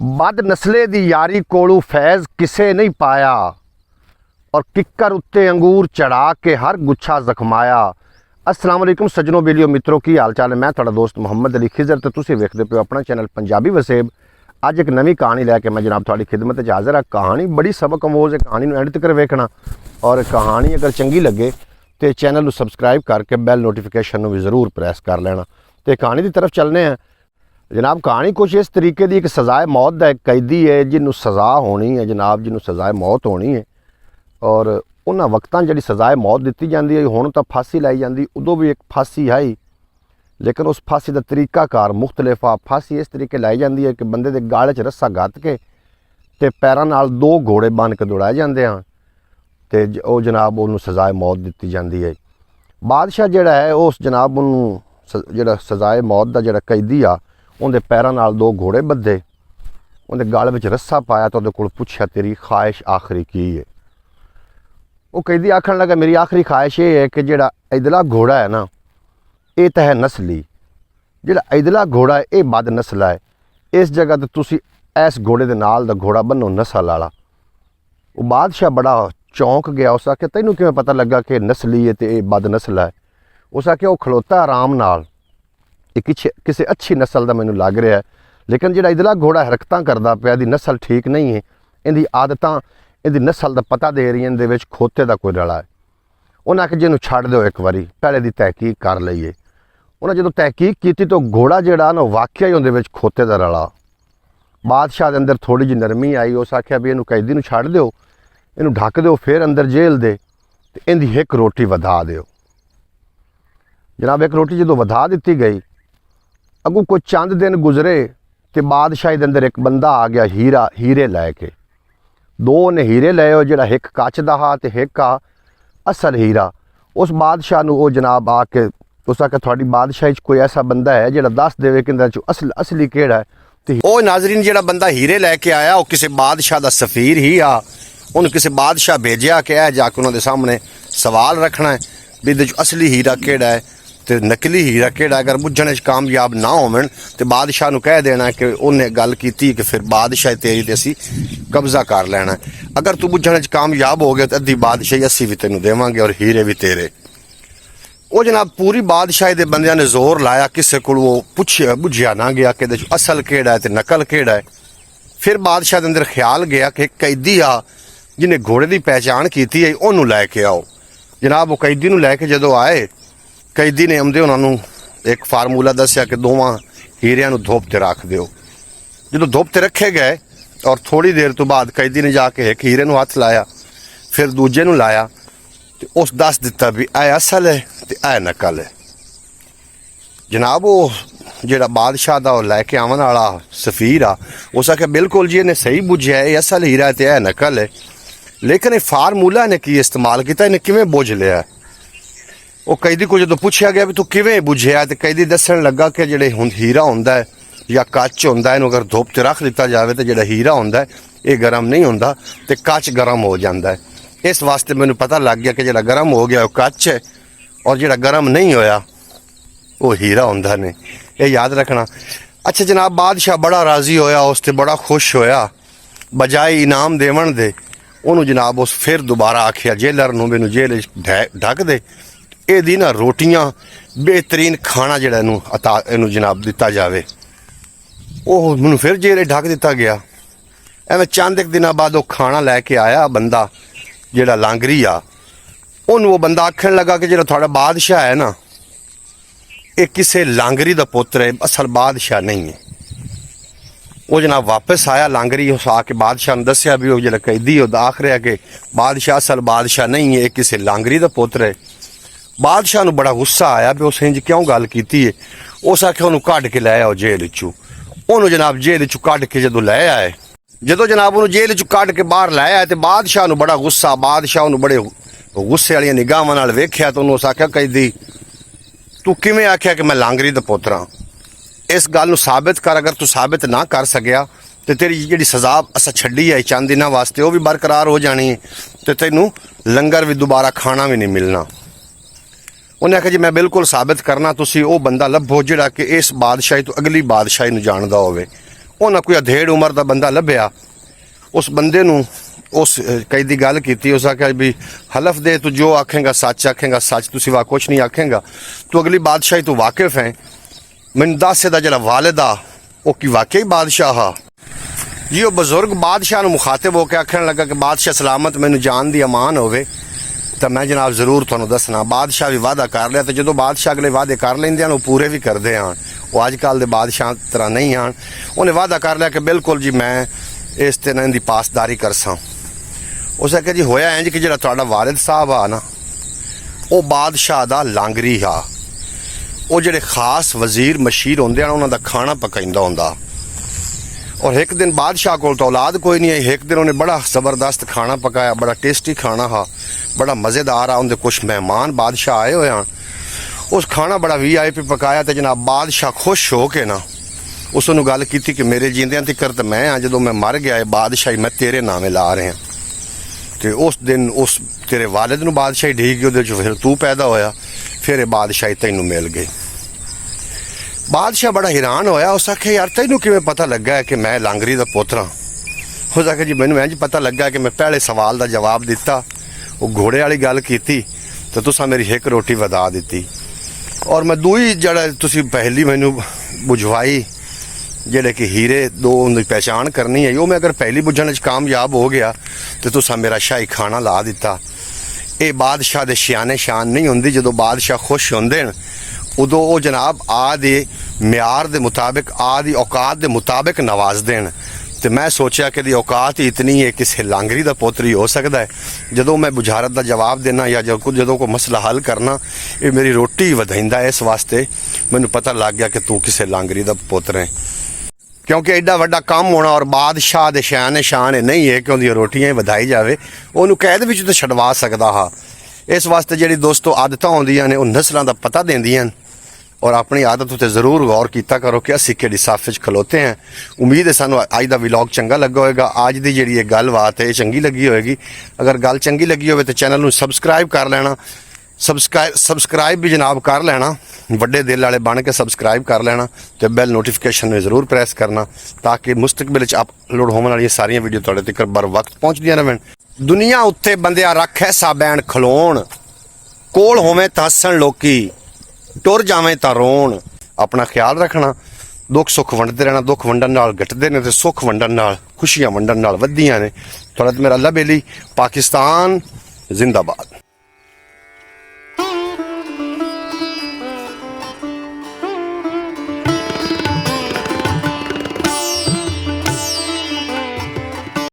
बद नस्ले दी यारी कोलू फैज़ किसे नहीं पाया और किक्कर उत्ते अंगूर चढ़ा के हर गुच्छा जख्माया। अस्सलाम वालेकुम सज्जनों बेलियो मित्रों की हाल चाल है। मैं थोड़ा दोस्त मुहम्मद अली खिजर तो तुसीं वेखदे पे अपना चैनल पंजाबी वसेब। अज एक नवी कहानी लैके मैं जनाब थोड़ी खिदमत च हाज़र। कहानी बड़ी सबक अमोज है, कहानी एंड तक वेखना और कहानी अगर चंगी लगे तो चैनल सबसक्राइब करके बैल नोटिफिकेशन भी जरूर प्रेस कर लेना। तो कहानी की तरफ चलने हैं जनाब। कहानी कुछ इस तरीके की, एक सजाए मौत का एक कैदी है जिन्हों सज़ा होनी है जनाब, जिन्हों सजाए मौत होनी है और उन्होंने वक्तां जी सजाए मौत दी जाती है। हुण तो फांसी लाई जाती, उदों भी एक फांसी आई लेकिन उस फांसी का तरीकाकार मुख्तलिफ आ। फांसी इस तरीके लाई जाती है कि बंदे के गाले च रस्सा गत्त के ते पैरां नाल दो घोड़े बन के दौड़ाए जाते हैं तो वो जनाब उन्होंने सजाए मौत दी जाती है। बादशाह जिहड़ा है उस जनाब उन्होंने जिहड़ा सजाए मौत का जिहड़ा कैदी आ उनके पैरों नाल दो घोड़े बद्धे, उनके गल में रस्सा पाया तो उहदे कोल पुछया तेरी ख्वाहिश आखिरी की है। वो कैदी आखन लगा मेरी आखिरी ख्वाहिश ये है कि जिहड़ा इधला घोड़ा है ना ये तो है नस्ली, जिहड़ा इधला घोड़ा है ये बद नस्ल है। इस जगह तो तुसी इस घोड़े के नाल दा घोड़ा बनो नस्ल वाला। वो बादशाह बड़ा चौंक गया। उस आख्या तैनूं किवें पता लगा कि नस्ली है तो ये बद नस्ल है। उस आख्या वो खलोता आराम नाल किसी अच्छी नस्ल का मैनू लग रहा है लेकिन जिहड़ा इधला घोड़ा हरकतां करदा पिया इहदी नस्ल ठीक नहीं है, इहदी आदतां इहदी नस्ल का पता दे रही इहदे विच खोते का कोई रला है। उन्हें आख्या जिन्हों छड्ड दिओ एक बारी पहले दी तहकीक कर लईए। उन्हें जो तहकीक की तो घोड़ा जिहड़ा ना वाकई उहदे विच खोते का रला। बादशाह के अंदर थोड़ी जी नरमी आई। उस आख्या भी इहनूं कैदी नूं छड्ड दिओ, इहनूं ढक दिओ, फिर अंदर जेल दे ते इहदी एक रोटी वधा दिओ। जनाब एक रोटी जो वधा दी गई, अगू कोई चंद दिन गुजरे तो बादशाही के अंदर एक बंदा आ गया हीरे लैके। दो ने हीरे ले, जिहड़ा एक कच का हा तो एक आ असल हीरा। उस बादशाह नूं वो जनाब आके उस आख्या थोड़ी बादशाही कोई ऐसा बंदा है जिहड़ा दस देवे कि इहदे चों असली किहड़ा है। तो वो नाजरीन जिहड़ा बंदा हीरे लैके आया वो किसी बादशाह का सफीर ही आ। उन्हें किसी बादशाह भेजा कि है जाके उन्होंने सामने सवाल रखना है भी इहदे चों असली हीरा किहड़ा है तो नकली हीरा किहड़ा। अगर बुझण च कामयाब ना होवन तो बादशाह नूं कह देना कि उन्हें गल कीती कि फिर बादशाह तेरी ते असीं कब्जा कर लेना है। अगर तू बुझण च कामयाब हो गया तो अद्धी बादशाही असीं भी तैनूं देवांगे और हीरे भी तेरे। वो जनाब पूरी बादशाही दे बंदियां ने जोर लाया, किसी को वो पुछया बुझिया ना गया कि इहदे च असल किहड़ा है ते नकल किहड़ा है। फिर बादशाह दे अंदर ख्याल गया कि कैदी आ जिन्हें घोड़े की पहचान की है उन्होंने लैके आओ। जनाब वो कैदी नूं लैके जदों आए, कैदी ने आउंदे उन्होंने एक फार्मूला दस्या कि दोवां हीरियां नूं धुप ते रख दिओ। जो धुप ते रखे गए और थोड़ी देर तो बाद कैदी ने जाके एक हीरे नूं हथ लाया, फिर दूजे नूं लाया तो उस दस दिता भी ऐ असल है तो ऐ नकल है। जनाब वो जिहड़ा बादशाह दा लैके आवन वाला सफीर आ उस आख्या बिल्कुल जी इन्हें सही बुझिया है, असल हीरा है तो ऐ नकल है। लेकिन ये फार्मूला ने की इस्तेमाल किया, इन्हें किवें बुझ लिया। वो कैदी को जो पूछा गया भी तू किवें बुझिया तो कैदी दसन लगा कि जिहड़े हीरा हुंदा है या कच हुंदा है, इहनूं अगर धुप ते रख दिता जाए तो जिहड़ा हीरा हुंदा है ये गर्म नहीं हुंदा ते कच गर्म हो जाता है। इस वास्ते मैनूं पता लग गया कि जिहड़ा गर्म हो गया वो कच है और जिहड़ा गर्म नहीं होया वो हीरा हुंदा ने। ये याद रखना। अच्छा जनाब बादशाह बड़ा राजी होया, उसते बड़ा खुश होया। बजाय इनाम देवन दे उन्होंने जनाब उस फिर दोबारा आखिया जेलर नूं मैनूं जेल ढक दे, इहदी ना रोटियां बेहतरीन खाना जिहड़ा इहनूं जनाब दिता जावे। वो मैनूं फिर जेल ढक दिता गया। एवें चंद एक दिनों बाद वो खाना लैके आया बंदा जिहड़ा लांगरी आ। उन्होंने वो बंदा आखन लगा कि जिहड़ा तुहाडा बादशाह है ना ये किसी लांगरी दा पुत्र है, असल बादशाह नहीं है। वो जनाब वापस आया लांगरी, उस आके बादशाह ने दस्या भी वो जिहड़ा कैदी वो आख रहा कि बादशाह असल बादशाह नहीं है, किसी लांगरी दा पुत्र है। बादशाह नूं बड़ा गुस्सा आया भी उस इंज क्यों गल कीती है। उस आख्या उन्होंने कढ़ के लै आओ जेल चू। उन्होंने जनाब जेल चू कढ़ के जदों लै आए, जदों जनाब उन्होंने जेल चू कढ़ के बाहर लै आए तो बादशाह नूं बड़ा गुस्सा। बादशाह उन्होंने बड़े गुस्से वाली निगाहां नाल वेख्या तो उन्होंने उस आख्या कैदी तू किवें आख्या कि मैं लांगरी दा पुत्र हाँ, इस गल नूं साबित कर। अगर तू साबित ना कर सकिया तो तेरी जिहड़ी सज़ा असां छड्डी है चंद दिनां वास्ते वो भी बरकरार हो जानी है तो तैनूं लंगर भी दोबारा खाना भी नहीं मिलना। उन्हें आख्या जी मैं बिल्कुल साबित करना, तुसी वो बंदा लभो जिहड़ा कि इस बादशाही तो अगली बादशाही नूं जानदा होवे। ਉਹਨਾਂ ਕੋਈ ਅਧੇੜ ਉਮਰ ਦਾ ਬੰਦਾ ਲੱਭਿਆ। ਉਸ ਬੰਦੇ ਨੂੰ ਉਸ ਕੈਦੀ ਗੱਲ ਕੀਤੀ। ਉਸ ਆਖਿਆ ਵੀ ਹਲਫ ਦੇ ਤੂੰ ਜੋ ਆਖੇਗਾ ਸੱਚ ਆਖੇਗਾ, ਸੱਚ ਤੂੰ ਸਿਵਾ ਕੁਛ ਨਹੀਂ ਆਖੇਗਾ, ਤੂੰ ਅਗਲੀ ਬਾਦਸ਼ਾਹੀ ਤੂੰ ਵਾਕਿਫ ਹੈ, ਮੈਨੂੰ ਦੱਸ ਇਹਦਾ ਜਿਹੜਾ ਵਾਲਿਦ ਆ ਉਹ ਕੀ ਵਾਕਈ ਬਾਦਸ਼ਾਹ ਆ। ਜੀ ਉਹ ਬਜ਼ੁਰਗ ਬਾਦਸ਼ਾਹ ਨੂੰ ਮੁਖਾਤਿਬ ਹੋ ਕੇ ਆਖਣ ਲੱਗਾ ਕਿ ਬਾਦਸ਼ਾਹ ਸਲਾਮਤ, ਮੈਨੂੰ ਜਾਨ ਦੀ ਅਮਾਨ ਹੋਵੇ ਤਾਂ ਮੈਂ ਜਨਾਬ ਜ਼ਰੂਰ ਤੁਹਾਨੂੰ ਦੱਸਣਾ। ਬਾਦਸ਼ਾਹ ਵੀ ਵਾਅਦਾ ਕਰ ਲਿਆ, ਤੇ ਜਦੋਂ ਬਾਦਸ਼ਾਹ ਅਗਲੇ ਵਾਅਦੇ ਕਰ ਲੈਂਦੇ ਹਨ ਉਹ ਪੂਰੇ ਵੀ ਕਰਦੇ ਹਨ। ਉਹ ਅੱਜ ਕੱਲ੍ਹ ਦੇ ਬਾਦਸ਼ਾਹ ਤਰ੍ਹਾਂ ਨਹੀਂ ਹਨ। ਉਹਨੇ ਵਾਅਦਾ ਕਰ ਲਿਆ ਕਿ ਬਿਲਕੁਲ ਜੀ ਮੈਂ ਇਸ ਤੇ ਇਹਨਾਂ ਦੀ ਪਾਸਦਾਰੀ ਕਰਸਾਂ। ਉਸ ਆਖਿਆ ਜੀ ਹੋਇਆ ਇੰਜ ਕਿ ਜਿਹੜਾ ਤੁਹਾਡਾ ਵਾਲਿਦ ਸਾਹਿਬ ਆ ਨਾ, ਉਹ ਬਾਦਸ਼ਾਹ ਦਾ ਲਾਂਗਰੀ ਆ। ਉਹ ਜਿਹੜੇ ਖਾਸ ਵਜ਼ੀਰ ਮਸ਼ੀਰ ਹੁੰਦੇ ਹਨ ਉਹਨਾਂ ਦਾ ਖਾਣਾ ਪਕਾਉਂਦਾ ਹੁੰਦਾ। ਔਰ ਇੱਕ ਦਿਨ ਬਾਦਸ਼ਾਹ ਕੋਲ ਤਾਂ ਔਲਾਦ ਕੋਈ ਨਹੀਂ ਆਈ। ਇੱਕ ਦਿਨ ਉਹਨੇ ਬੜਾ ਜ਼ਬਰਦਸਤ ਖਾਣਾ ਪਕਾਇਆ, ਬੜਾ ਟੇਸਟੀ ਖਾਣਾ हा, ਬੜਾ ਮਜ਼ੇਦਾਰ ਆ। ਉਹਦੇ ਕੁਛ ਮਹਿਮਾਨ ਬਾਦਸ਼ਾਹ ਆਏ ਹੋਏ ਹਨ। ਉਸ ਖਾਣਾ ਬੜਾ VIP ਪਕਾਇਆ ਤੇ ਜਨਾਬ ਬਾਦਸ਼ਾਹ ਖੁਸ਼ ਹੋ ਕੇ ਨਾ ਉਸ ਨੂੰ ਗੱਲ ਕੀਤੀ ਕਿ ਮੇਰੇ ਜਿੰਦਿਆਂ ਤੀਕਰ ਤਾਂ ਮੈਂ ਆ, ਜਦੋਂ ਮੈਂ ਮਰ ਗਿਆ ਇਹ ਬਾਦਸ਼ਾਹੀ ਮੈਂ ਤੇਰੇ ਨਾਮੇ ਲਾ ਰਿਹਾ। ਤੇ ਉਸ ਦਿਨ ਉਸ ਤੇਰੇ ਵਾਲਿਦ ਨੂੰ ਬਾਦਸ਼ਾਹੀ ਢੀਕ ਗਈ, ਉਹਦੇ ਚ ਫਿਰ ਤੂੰ ਪੈਦਾ ਹੋਇਆ, ਫਿਰ ਇਹ ਬਾਦਸ਼ਾਹੀ ਤੈਨੂੰ ਮਿਲ ਗਈ। ਬਾਦਸ਼ਾਹ ਬੜਾ ਹੈਰਾਨ ਹੋਇਆ। ਉਸ ਆਖਿਆ ਯਾਰ ਤੈਨੂੰ ਕਿਵੇਂ ਪਤਾ ਲੱਗਾ ਕਿ ਮੈਂ ਲਾਂਗਰੀ ਦਾ ਪੁੱਤਰ ਹਾਂ? ਉਸ ਆਖਿਆ ਜੀ ਮੈਨੂੰ ਇੰਝ ਪਤਾ ਲੱਗਾ ਕਿ ਮੈਂ ਪਹਿਲੇ ਸਵਾਲ ਦਾ ਜਵਾਬ ਦਿੱਤਾ, ਉਹ ਘੋੜੇ ਵਾਲੀ ਗੱਲ ਕੀਤੀ ਤਾਂ ਤੁਸੀਂ ਮੇਰੀ ਇੱਕ ਰੋਟੀ ਵਧਾ ਦਿੱਤੀ। ਔਰ ਮੈਂ ਦੂਈ ਜਿਹੜਾ ਤੁਸੀਂ ਪਹਿਲੀ ਮੈਨੂੰ ਬੁਝਵਾਈ ਜਿਹੜੇ ਕਿ ਹੀਰੇ ਦੋ ਦੀ ਪਹਿਚਾਣ ਕਰਨੀ ਹੈ, ਉਹ ਮੈਂ ਅਗਰ ਪਹਿਲੀ ਬੁੱਝਣ 'ਚ ਕਾਮਯਾਬ ਹੋ ਗਿਆ ਤੇ ਤੁਸੀਂ ਮੇਰਾ ਸ਼ਾਹੀ ਖਾਣਾ ਲਾ ਦਿੱਤਾ। ਇਹ ਬਾਦਸ਼ਾਹ ਦੇ ਸ਼ਾਨੇ ਸ਼ਾਨ ਨਹੀਂ ਹੁੰਦੀ। ਜਦੋਂ ਬਾਦਸ਼ਾਹ ਖੁਸ਼ ਹੁੰਦੇ ਨੇ ਉਦੋਂ ਉਹ ਜਨਾਬ ਆਦਿ ਮਿਆਰ ਦੇ ਮੁਤਾਬਿਕ ਆਦਿ ਔਕਾਤ ਦੇ ਮੁਤਾਬਿਕ ਨਵਾਜ਼ ਦੇਣ। ਤੇ ਮੈਂ ਸੋਚਿਆ ਕਿ ਦੀ ਔਕਾਤ ਹੀ ਇਤਨੀ ਹੈ ਕਿਸੇ ਲਾਂਗਰੀ ਦਾ ਪੁੱਤਰ ਹੀ ਹੋ ਸਕਦਾ ਹੈ। ਜਦੋਂ ਮੈਂ ਬੁਝਾਰਤ ਦਾ ਜਵਾਬ ਦੇਣਾ ਜਾਂ ਜਦੋਂ ਕੋਈ ਮਸਲਾ ਹੱਲ ਕਰਨਾ, ਇਹ ਮੇਰੀ ਰੋਟੀ ਵਧਾਉਂਦਾ। ਇਸ ਵਾਸਤੇ ਮੈਨੂੰ ਪਤਾ ਲੱਗ ਗਿਆ ਕਿ ਤੂੰ ਕਿਸੇ ਲਾਂਗਰੀ ਦਾ ਪੁੱਤਰ ਹੈ, ਕਿਉਂਕਿ ਐਡਾ ਵੱਡਾ ਕੰਮ ਹੋਣਾ ਔਰ ਬਾਦਸ਼ਾਹ ਦੇ ਸ਼ਾਨ ਨਹੀਂ ਹੈ ਕਿ ਉਹਦੀਆਂ ਰੋਟੀਆਂ ਹੀ ਵਧਾਈ ਜਾਵੇ। ਉਹਨੂੰ ਕੈਦ ਵਿੱਚ ਤਾਂ ਛਡਵਾ ਸਕਦਾ ਹਾਂ। ਇਸ ਵਾਸਤੇ ਜਿਹੜੀ ਦੋਸਤੋ ਆਦਤਾਂ ਹੁੰਦੀਆਂ ਨੇ ਉਹ ਨਸਲਾਂ ਦਾ ਪਤਾ ਦਿੰਦੀਆਂ ਨੇ। ਔਰ ਆਪਣੀ ਆਦਤ ਉੱਤੇ ਜ਼ਰੂਰ ਗੌਰ ਕੀਤਾ ਕਰੋ ਕਿ ਅਸੀਂ ਕਿਹੜੀ ਸਾਫ ਵਿੱਚ ਖਲੋਤੇ ਹਾਂ। ਉਮੀਦ ਹੈ ਸਾਨੂੰ ਅੱਜ ਦਾ ਵਲੌਗ ਚੰਗਾ ਲੱਗਾ ਹੋਵੇਗਾ। ਅੱਜ ਦੀ ਜਿਹੜੀ ਇਹ ਗੱਲਬਾਤ ਹੈ ਇਹ ਚੰਗੀ ਲੱਗੀ ਹੋਵੇਗੀ। ਅਗਰ ਗੱਲ ਚੰਗੀ ਲੱਗੀ ਹੋਵੇ ਤਾਂ ਚੈਨਲ ਨੂੰ ਸਬਸਕ੍ਰਾਈਬ ਕਰ ਲੈਣਾ। ਸਬਸਕ੍ਰਾਈਬ ਵੀ ਜਨਾਬ ਕਰ ਲੈਣਾ, ਵੱਡੇ ਦਿਲ ਵਾਲੇ ਬਣ ਕੇ ਸਬਸਕ੍ਰਾਈਬ ਕਰ ਲੈਣਾ ਤੇ ਬੈਲ ਨੋਟੀਫਿਕੇਸ਼ਨ ਨੂੰ ਜ਼ਰੂਰ ਪ੍ਰੈਸ ਕਰਨਾ ਤਾਂ ਕਿ ਮੁਸਤਕਬਲ ਵਿੱਚ ਅਪਲੋਡ ਹੋਣ ਵਾਲੀਆਂ ਸਾਰੀਆਂ ਵੀਡੀਓ ਤੁਹਾਡੇ ਤੱਕ ਬਰ ਵਕਤ ਪਹੁੰਚਦੀਆਂ ਰਹਿਣ। ਦੁਨੀਆ ਉੱਤੇ ਬੰਦਿਆ ਰੱਖ ਐਸਾ ਬੈਣ ਖਲੋਣ, ਕੋਲ ਹੋਵੇਂ ਤਾਂ ਹੱਸਣ ਲੋਕੀ, ਟੁਰ ਜਾਵੇਂ ਤਾਂ ਰੋਣ। ਆਪਣਾ ਖਿਆਲ ਰੱਖਣਾ, ਦੁੱਖ ਸੁੱਖ ਵੰਡਦੇ ਰਹਿਣਾ। ਦੁੱਖ ਵੰਡਣ ਨਾਲ ਘਟਦੇ ਨੇ ਤੇ ਸੁੱਖ ਵੰਡਣ ਨਾਲ, ਖੁਸ਼ੀਆਂ ਵੰਡਣ ਨਾਲ ਵੱਧਦੀਆਂ ਨੇ। ਤੁਹਾਡਾ ਤੇ ਮੇਰਾ ਅੱਲਾ ਬੇਲੀ। ਪਾਕਿਸਤਾਨ ਜ਼ਿੰਦਾਬਾਦ।